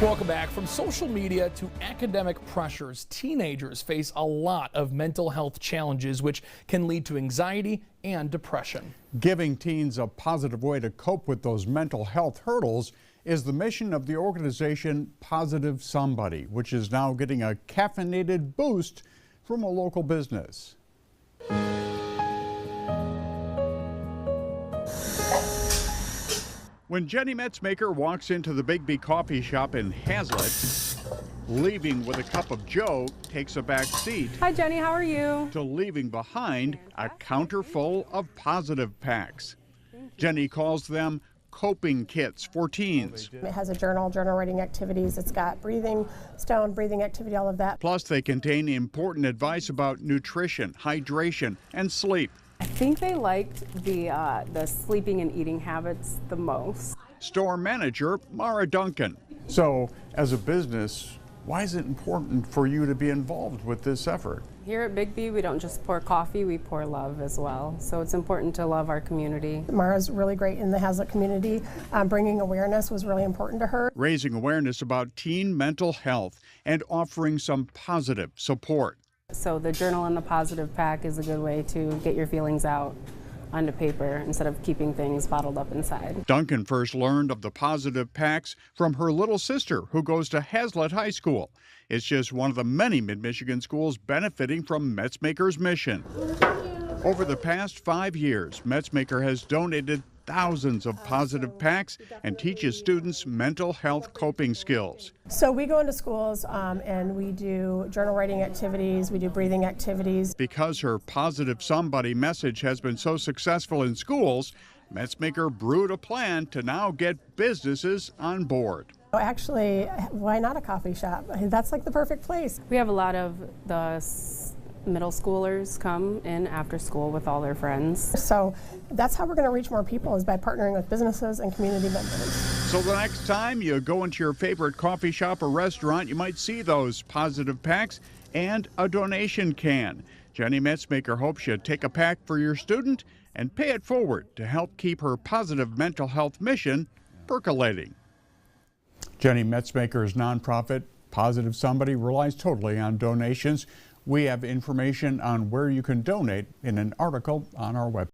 Welcome back. From social media to academic pressures, teenagers face a lot of mental health challenges which can lead to anxiety and depression. Giving teens a positive way to cope with those mental health hurdles is the mission of the organization Positive Somebody, which is now getting a caffeinated boost from a local business. When Jenny Metzmaker walks into the Bigby coffee shop in Hazlet, leaving with a cup of joe takes a back seat. Hi Jenny, how are you? To leaving behind a counter full of positive packs. Jenny calls them coping kits for teens. It has a journal writing activities. It's got breathing activity, all of that. Plus they contain important advice about nutrition, hydration, and sleep. I think they liked the sleeping and eating habits the most. Store manager Mara Duncan. So, as a business, why is it important for you to be involved with this effort? Here at Bigby, we don't just pour coffee, we pour love as well. So it's important to love our community. Mara's really great in the Hazlet community. Bringing awareness was really important to her. Raising awareness about teen mental health and offering some positive support. So the journal and the positive pack is a good way to get your feelings out onto paper instead of keeping things bottled up inside. Duncan first learned of the positive packs from her little sister who goes to Hazlet High School. It's just one of the many Mid-Michigan schools benefiting from Metzmaker's mission. Over the past 5 years, Metzmaker has donated thousands of positive packs and teaches students mental health coping skills. So we go into schools and we do journal writing activities, we do breathing activities. Because her Positive Somebody message has been so successful in schools, Metzmaker brewed a plan to now get businesses on board. Actually, why not a coffee shop? That's like the perfect place. We have a lot of the middle schoolers come in after school with all their friends. So that's how we're going to reach more people, is by partnering with businesses and community members. So the next time you go into your favorite coffee shop or restaurant, you might see those positive packs and a donation can. Jenny Metzmaker hopes you take a pack for your student and pay it forward to help keep her positive mental health mission percolating. Jenny Metzmaker's nonprofit, Positive Somebody, relies totally on donations. We have information on where you can donate in an article on our website.